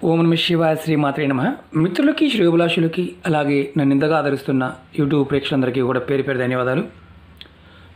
ఓం నమః శివాయ శ్రీమాత్రే నమః. మిత్రులకి శ్రేయోభిలాషులకి అలాగే నన్ను ఇంతగా ఆదరిస్తున్న యూట్యూబ్ ప్రేక్షకులందరికీ కూడా పేరు పేరు ధన్యవాదాలు.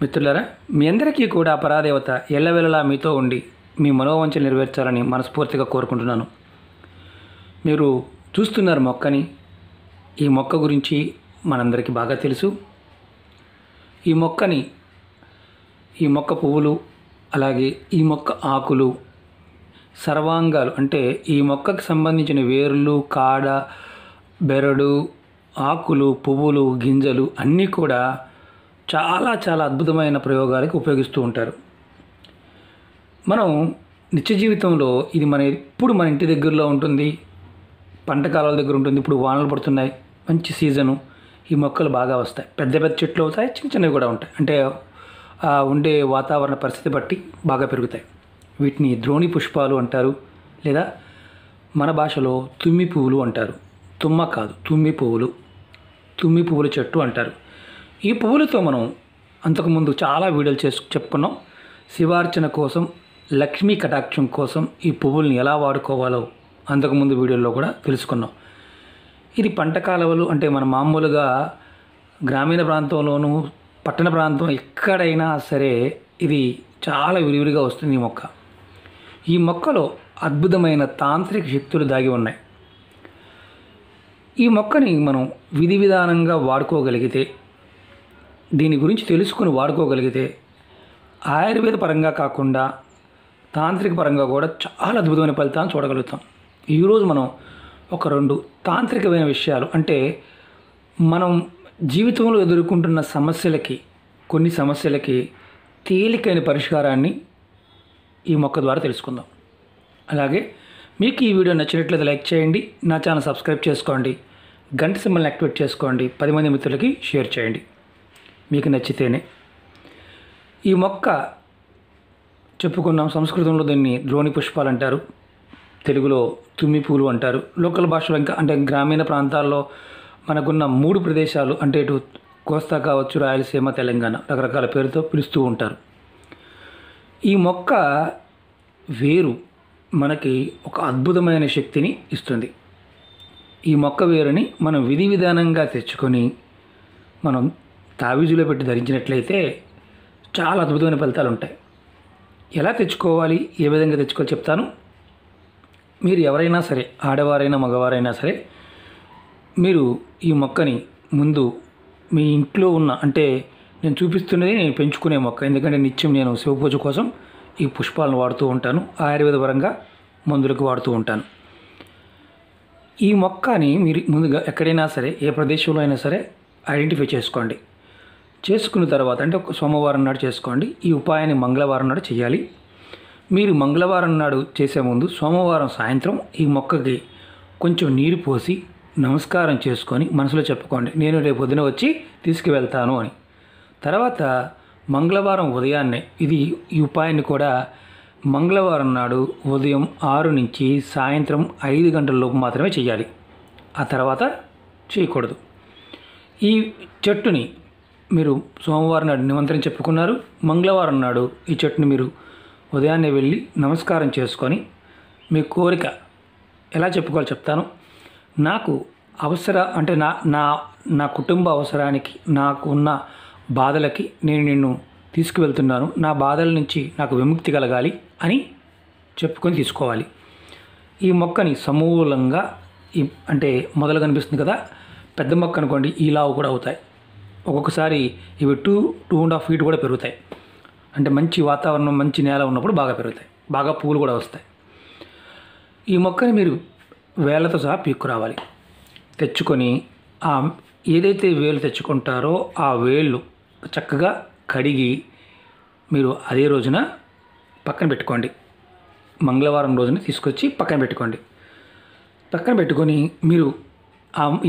మిత్రులారా, మీ అందరికీ కూడా పరాదేవత ఎల్లవేళలా మీతో ఉండి మీ మనోవంచలు నెరవేర్చాలని మనస్ఫూర్తిగా కోరుకుంటున్నాను. మీరు చూస్తున్నారు మొక్కని. ఈ మొక్క గురించి మనందరికీ బాగా తెలుసు. ఈ మొక్క పువ్వులు అలాగే ఈ మొక్క ఆకులు సర్వాంగాలు అంటే ఈ మొక్కకు సంబంధించిన వేర్లు, కాడ, బెరడు, ఆకులు, పువ్వులు, గింజలు అన్నీ కూడా చాలా చాలా అద్భుతమైన ప్రయోగాలకు ఉపయోగిస్తూ ఉంటారు. మనం నిత్య జీవితంలో ఇది ఎప్పుడు మన ఇంటి దగ్గరలో ఉంటుంది, పంట కాలాల దగ్గర ఉంటుంది. ఇప్పుడు వానలు పడుతున్నాయి, మంచి సీజను, ఈ మొక్కలు బాగా వస్తాయి. పెద్ద పెద్ద చెట్లు అవుతాయి, చిన్న చిన్నవి కూడా ఉంటాయి. అంటే ఉండే వాతావరణ పరిస్థితి బట్టి బాగా పెరుగుతాయి. వీటిని ద్రోణి పుష్పాలు అంటారు, లేదా మన భాషలో తుమ్మి పువ్వులు అంటారు. తుమ్మ కాదు, తుమ్మి పువ్వుల చెట్టు అంటారు. ఈ పువ్వులతో మనం అంతకుముందు చాలా వీడియోలు చెప్పుకున్నాం. శివార్చన కోసం, లక్ష్మీ కటాక్షం కోసం ఈ పువ్వుల్ని ఎలా వాడుకోవాలో అంతకుముందు వీడియోలో కూడా తెలుసుకున్నాం. ఇది పంట కాలువలు అంటే మన మామూలుగా గ్రామీణ ప్రాంతంలోనూ పట్టణ ప్రాంతం ఎక్కడైనా సరే ఇది చాలా విరివిరిగా వస్తుంది. ఈ మొక్కలో అద్భుతమైన తాంత్రిక శక్తులు దాగి ఉన్నాయి. ఈ మొక్కని మనం విధి విధానంగా వాడుకోగలిగితే, దీని గురించి తెలుసుకుని వాడుకోగలిగితే ఆయుర్వేద పరంగా కాకుండా తాంత్రిక పరంగా కూడా చాలా అద్భుతమైన ఫలితాలను చూడగలుగుతాం. ఈరోజు మనం ఒక 2 తాంత్రికమైన విషయాలు, అంటే మనం జీవితంలో ఎదుర్కొంటున్న కొన్ని సమస్యలకి తేలికైన పరిష్కారాన్ని ఈ మొక్క ద్వారా తెలుసుకుందాం. అలాగే మీకు ఈ వీడియో నచ్చినట్లయితే లైక్ చేయండి, నా ఛానల్ సబ్స్క్రైబ్ చేసుకోండి, గంట సింబల్ని యాక్టివేట్ చేసుకోండి, 10 మంది మిత్రులకి షేర్ చేయండి మీకు నచ్చితేనే. ఈ మొక్క చెప్పుకున్నాం, సంస్కృతంలో దీన్ని ద్రోణి పుష్పాలు అంటారు, తెలుగులో తుమ్మి పూలు అంటారు. లోకల్ భాషలో ఇంకా అంటే గ్రామీణ ప్రాంతాల్లో మనకున్న 3 ప్రదేశాలు, అంటే ఇటు కోస్తా కావచ్చు, రాయలసీమ, తెలంగాణ, రకరకాల పేరుతో పిలుస్తూ ఉంటారు. ఈ మొక్క వేరు మనకి ఒక అద్భుతమైన శక్తిని ఇస్తుంది. ఈ మొక్క వేరుని మనం విధి విధానంగా తెచ్చుకొని మనం తావీజులో పెట్టి ధరించినట్లయితే చాలా అద్భుతమైన ఫలితాలు ఉంటాయి. ఎలా తెచ్చుకోవాలి, ఏ విధంగా తెచ్చుకోవాలి చెప్తాను. మీరు ఎవరైనా సరే, ఆడవారైనా మగవారైనా సరే, మీరు ఈ మొక్కని ముందు మీ ఇంట్లో ఉన్న, అంటే నేను చూపిస్తున్నది నేను పెంచుకునే మొక్క, ఎందుకంటే నిత్యం నేను శివపూజ కోసం ఈ పుష్పాలను వాడుతూ ఉంటాను. ఆయుర్వేద పరంగా మందులకు వాడుతూ ఉంటాను. ఈ మొక్కని మీరు ముందుగా ఎక్కడైనా సరే, ఏ ప్రదేశంలో అయినా సరే ఐడెంటిఫై చేసుకోండి. చేసుకున్న తర్వాత అంటే ఒక సోమవారం నాడు చేసుకోండి. ఈ ఉపాయాన్ని మంగళవారం నాడు చేయాలి. మీరు మంగళవారం నాడు చేసే ముందు సోమవారం సాయంత్రం ఈ మొక్కకి కొంచెం నీరు పోసి నమస్కారం చేసుకొని మనసులో చెప్పుకోండి, నేను రేపు పొద్దున వచ్చి తీసుకువెళ్తాను అని. తర్వాత మంగళవారం ఉదయాన్నే ఈ ఉపాయాన్ని కూడా మంగళవారం నాడు ఉదయం 6 నుంచి సాయంత్రం 5 గంటల లోపు మాత్రమే చేయాలి. ఆ తర్వాత చేయకూడదు. ఈ చెట్టుని మీరు సోమవారం నాడు నిమంత్రణ చెప్పుకున్నారు, మంగళవారం నాడు ఈ చెట్టుని మీరు ఉదయాన్నే వెళ్ళి నమస్కారం చేసుకొని మీ కోరిక ఎలా చెప్పుకోవాలో చెప్తాను. నాకు అంటే నా కుటుంబ అవసరానికి, నాకు ఉన్న బాధలకి నేను నిన్ను తీసుకువెళ్తున్నాను, నా బాధల నుంచి నాకు విముక్తి కలగాలి అని చెప్పుకొని తీసుకోవాలి. ఈ మొక్కని సమూలంగా అంటే మొదలు కనిపిస్తుంది కదా, పెద్ద మొక్క అనుకోండి, ఈ లావు కూడా అవుతాయి. ఒక్కొక్కసారి ఇవి 2.5 ఫీట్ కూడా పెరుగుతాయి. అంటే మంచి వాతావరణం, మంచి నేల ఉన్నప్పుడు బాగా పెరుగుతాయి, బాగా పువ్వులు కూడా వస్తాయి. ఈ మొక్కని మీరు వేళ్ళతో సహా పీక్కురావాలి. తెచ్చుకొని ఏదైతే వేలు తెచ్చుకుంటారో ఆ వేళ్ళు చక్కగా కడిగి మీరు అదే రోజున పక్కన పెట్టుకోండి. మంగళవారం రోజున తీసుకొచ్చి పక్కన పెట్టుకొని మీరు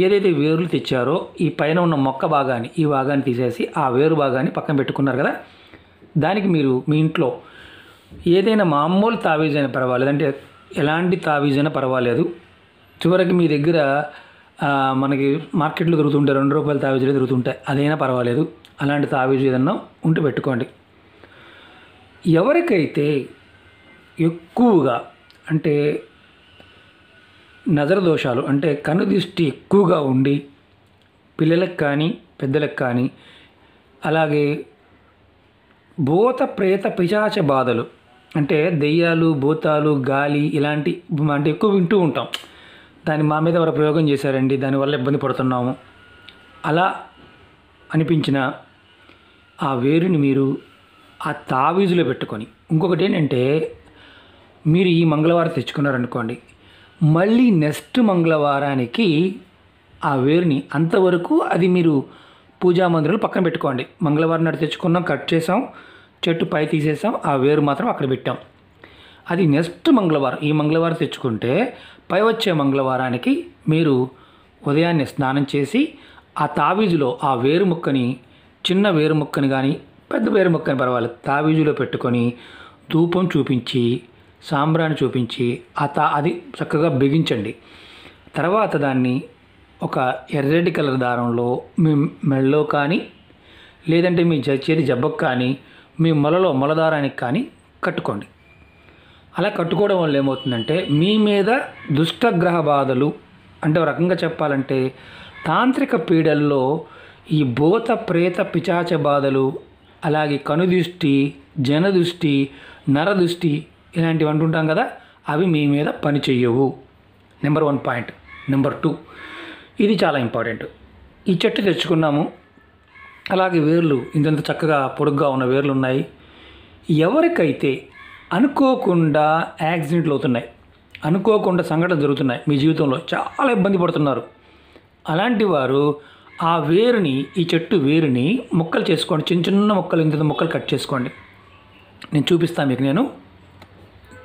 ఏదైతే వేర్లు తెచ్చారో ఈ పైన ఉన్న మొక్క భాగాన్ని, ఈ భాగాన్ని తీసేసి ఆ వేరు భాగాన్ని పక్కన పెట్టుకున్నారు కదా, దానికి మీరు మీ ఇంట్లో ఏదైనా మామూలు తావీజైనా పర్వాలేదు, అంటే ఎలాంటి తావీజైనా పర్వాలేదు, చివరికి మీ దగ్గర మనకి మార్కెట్లో దొరుకుతుంటాయి, 2 రూపాయల తావీజులు దొరుకుతుంటాయి, అదైనా పర్వాలేదు, అలాంటి తావీజు ఏదన్నా ఉంటే పెట్టుకోండి. ఎవరికైతే ఎక్కువగా అంటే నజర దోషాలు అంటే కనుదృష్టి ఎక్కువగా ఉండి పిల్లలకు కానీ పెద్దలకు కానీ, అలాగే భూత ప్రేత పిశాచ బాధలు అంటే దెయ్యాలు, భూతాలు, గాలి ఇలాంటి అంటే ఎక్కువ వింటూ ఉంటాం. దాన్ని మా మీద ఎవరు ప్రయోగం చేశారండి, దానివల్ల ఇబ్బంది పడుతున్నాము అలా అనిపించిన ఆ వేరుని మీరు ఆ తావీజులో పెట్టుకొని, ఇంకొకటి ఏంటంటే మీరు ఈ మంగళవారం తెచ్చుకున్నారనుకోండి, మళ్ళీ నెక్స్ట్ మంగళవారానికి ఆ వేరుని అంతవరకు అది మీరు పూజా మందిరంలో పక్కన పెట్టుకోండి. మంగళవారం నాడు తెచ్చుకున్నాం, కట్ చేసాం, చెట్టు పై తీసేసాం, ఆ వేరు మాత్రం అక్కడ పెట్టాం. అది నెక్స్ట్ మంగళవారం, ఈ మంగళవారం తెచ్చుకుంటే పై వచ్చే మంగళవారానికి మీరు ఉదయాన్నే స్నానం చేసి ఆ తావీజులో ఆ వేరు ముక్కని, చిన్న వేరు ముక్కని కానీ పెద్ద వేరు ముక్కని పర్వాలేదు, తావీజులో పెట్టుకొని ధూపం చూపించి సాంబ్రాణి చూపించి అది చక్కగా బిగించండి. తర్వాత దాన్ని ఒక ఎర్రటి కలర్ దారంలో మీ మెడలో కానీ, లేదంటే మీ చేతి జబ్బకు కానీ, మీ మొలదారానికి కానీ కట్టుకోండి. అలా కట్టుకోవడం వల్ల ఏమవుతుందంటే మీ మీద దుష్టగ్రహ బాధలు, అంటే ఒక రకంగా చెప్పాలంటే తాంత్రిక పీడల్లో ఈ భూత ప్రేత పిశాచ బాధలు, అలాగే కనుదృష్టి, జనదృష్టి, నరదృష్టి ఇలాంటివి అంటుంటాం కదా, అవి మీ మీద పని చెయ్యవు. Number 1 point. నెంబర్ 2, ఇది చాలా ఇంపార్టెంట్. ఈ చెట్టు తెచ్చుకున్నాము, అలాగే వేర్లు ఇంత చక్కగా పొడుగ్గా ఉన్న వేర్లు ఉన్నాయి. ఎవరికైతే అనుకోకుండా యాక్సిడెంట్లు అవుతున్నాయి, అనుకోకుండా సంఘటనలు జరుగుతున్నాయి, మీ జీవితంలో చాలా ఇబ్బంది పడుతున్నారు, అలాంటి వారు ఆ వేరుని, ఈ చెట్టు వేరుని ముక్కలు చేసుకోండి. చిన్న చిన్న ముక్కలు, ఇంత ముక్కలు కట్ చేసుకోండి. నేను చూపిస్తాను మీకు. నేను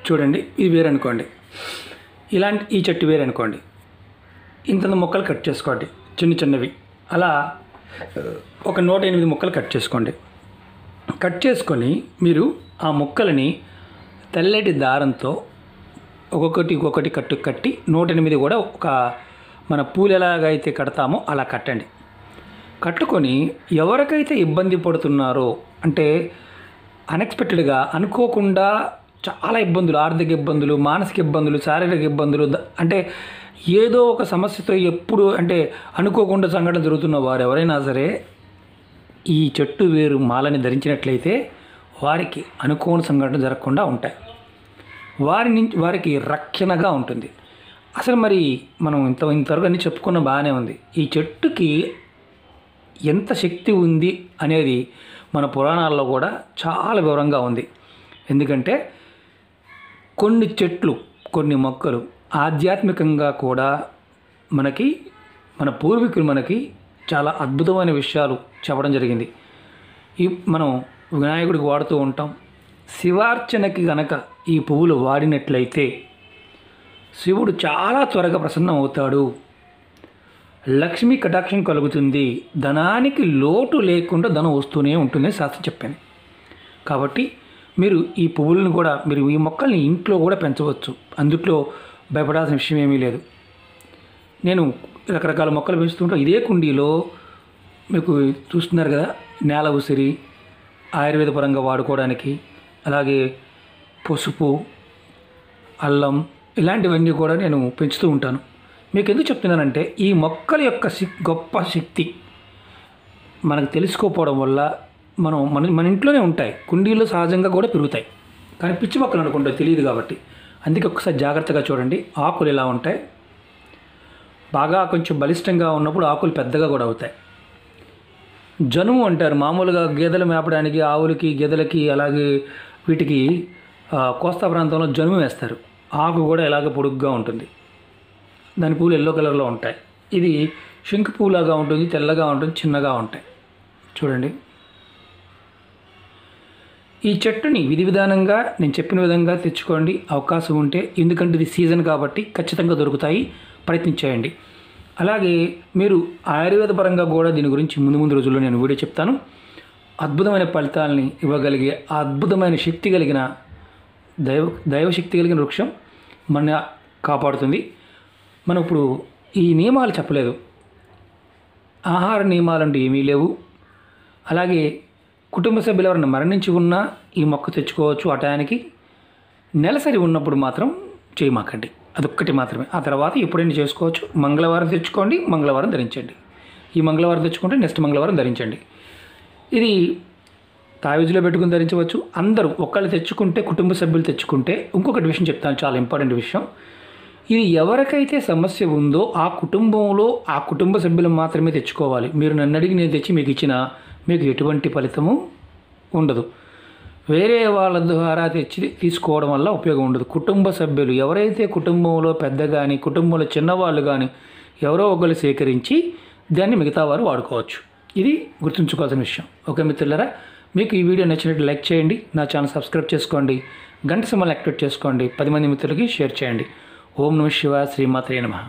చూడండి, ఇది వేరు అనుకోండి, ఇలాంటి ఈ చెట్టు వేరు అనుకోండి, ఇంత ముక్కలు కట్ చేసుకోండి చిన్న చిన్నవి. అలా ఒక 108 ముక్కలు కట్ చేసుకోండి. కట్ చేసుకొని మీరు ఆ ముక్కలని తెల్లటి దారంతో ఒక్కొక్కటి కట్టి 108 కూడా ఒక మన పూలు ఎలాగైతే కడతామో అలా కట్టండి. కట్టుకొని ఎవరికైతే ఇబ్బంది పడుతున్నారో, అంటే అన్ఎక్స్పెక్టెడ్గా అనుకోకుండా చాలా ఇబ్బందులు, ఆర్థిక ఇబ్బందులు, మానసిక ఇబ్బందులు, శారీరక ఇబ్బందులు, అంటే ఏదో ఒక సమస్యతో ఎప్పుడు అంటే అనుకోకుండా సంఘటన జరుగుతున్న వారు ఎవరైనా సరే ఈ చెట్టు వేరు మాలని ధరించినట్లయితే వారికి అనుకోని సంఘటన జరగకుండా ఉంటాయి, వారికి రక్షణగా ఉంటుంది. అసలు మరి మనం ఇంతవరకు అన్నీ చెప్పుకున్న బాగానే ఉంది. ఈ చెట్టుకి ఎంత శక్తి ఉంది అనేది మన పురాణాల్లో కూడా చాలా వివరంగా ఉంది. ఎందుకంటే కొన్ని చెట్లు, కొన్ని మొక్కలు ఆధ్యాత్మికంగా కూడా మన పూర్వీకులు మనకి చాలా అద్భుతమైన విషయాలు చెప్పడం జరిగింది. మనం వినాయకుడికి వాడుతూ ఉంటాం. శివార్చనకి గనక ఈ పువ్వులు వాడినట్లయితే శివుడు చాలా త్వరగా ప్రసన్నం అవుతాడు, లక్ష్మీ కటాక్షం కలుగుతుంది, ధనానికి లోటు లేకుండా ధనం వస్తూనే ఉంటుందని శాస్త్రం చెప్పింది. కాబట్టి మీరు ఈ పువ్వులను కూడా, మీరు ఈ మొక్కల్ని ఇంట్లో కూడా పెంచవచ్చు. అందుట్లో భయపడాల్సిన విషయం ఏమీ లేదు. నేను రకరకాల మొక్కలు పెంచుతుంటాం. ఇదే కుండీలో మీకు చూస్తున్నారు కదా, నేల ఉసిరి ఆయుర్వేద పరంగా వాడుకోవడానికి, అలాగే పసుపు, అల్లం ఇలాంటివన్నీ కూడా నేను పెంచుతూ ఉంటాను. మీకు ఎందుకు చెప్తున్నానంటే ఈ మొక్కల యొక్క గొప్ప శక్తి మనకు తెలుసుకోకపోవడం వల్ల మన ఇంట్లోనే ఉంటాయి, కుండీల్లో సహజంగా కూడా పెరుగుతాయి, కానీ పిచ్చి మొక్కలు అనుకుంటే తెలియదు. కాబట్టి అందుకే ఒకసారి జాగ్రత్తగా చూడండి. ఆకులు ఎలా ఉంటాయి, బాగా కొంచెం బలిష్టంగా ఉన్నప్పుడు ఆకులు పెద్దగా కూడా అవుతాయి. జనుము అంటారు, మామూలుగా గేదెలు మేపడానికి, ఆవులకి, గేదెలకి, అలాగే వీటికి కోస్తా ప్రాంతంలో జనుము వేస్తారు. ఆకు కూడా ఎలాగ పొడుగ్గా ఉంటుంది, దాని పూలు ఎల్లో కలర్లో ఉంటాయి. ఇది శంకు పూలాగా ఉంటుంది, తెల్లగా ఉంటుంది, చిన్నగా ఉంటాయి. చూడండి, ఈ చెట్టుని విధి విధానంగా నేను చెప్పిన విధంగా తెచ్చుకోండి అవకాశం ఉంటే. ఎందుకంటే ఇది సీజన్ కాబట్టి ఖచ్చితంగా దొరుకుతాయి, ప్రయత్నించేయండి. అలాగే మీరు ఆయుర్వేద పరంగా కూడా దీని గురించి ముందు రోజుల్లో నేను వీడియో చెప్తాను. అద్భుతమైన ఫలితాలని ఇవ్వగలిగే అద్భుతమైన శక్తి కలిగిన దైవశక్తి కలిగిన వృక్షం మన కాపాడుతుంది. మనం ఇప్పుడు ఈ నియమాలు చెప్పలేదు, ఆహార నియమాలు అంటే ఏమీ లేవు. అలాగే కుటుంబ సభ్యులు ఎవరైనా మరణించి ఉన్నా ఈ మొక్క తెచ్చుకోవచ్చు. ఆ టయానికి నెలసరి ఉన్నప్పుడు మాత్రం చేయమాకండి. అదొక్కటి మాత్రమే. ఆ తర్వాత ఎప్పుడైనా చేసుకోవచ్చు. మంగళవారం తెచ్చుకోండి, మంగళవారం ధరించండి. ఈ మంగళవారం తెచ్చుకుంటే నెక్స్ట్ మంగళవారం ధరించండి. ఇది తావీజులో పెట్టుకుని ధరించవచ్చు. అందరూ ఒకళ్ళు తెచ్చుకుంటే, కుటుంబ సభ్యులు తెచ్చుకుంటే, ఇంకొకటి విషయం చెప్తాను, చాలా ఇంపార్టెంట్ విషయం. ఇది ఎవరికైతే సమస్య ఉందో ఆ కుటుంబంలో ఆ కుటుంబ సభ్యులు మాత్రమే తెచ్చుకోవాలి. మీరు నన్ను అడిగి నేను తెచ్చి మీకు ఇచ్చినా మీకు ఎటువంటి ఫలితము ఉండదు. వేరే వాళ్ళ ద్వారా తీసుకోవడం వల్ల ఉపయోగం ఉండదు. కుటుంబ సభ్యులు ఎవరైతే కుటుంబంలో పెద్ద కానీ కుటుంబంలో చిన్నవాళ్ళు కానీ ఎవరో ఒకరు సేకరించి దాన్ని మిగతా వారు వాడుకోవచ్చు. ఇది గుర్తుంచుకోవాల్సిన విషయం. ఓకే మిత్రులారా, మీకు ఈ వీడియో నచ్చినట్టు లైక్ చేయండి, నా ఛానల్ సబ్స్క్రైబ్ చేసుకోండి, గంట సింబల్ యాక్టివేట్ చేసుకోండి, 10 మంది మిత్రులకి షేర్ చేయండి. ఓం నమః శివాయ, శ్రీమాత్రే నమః.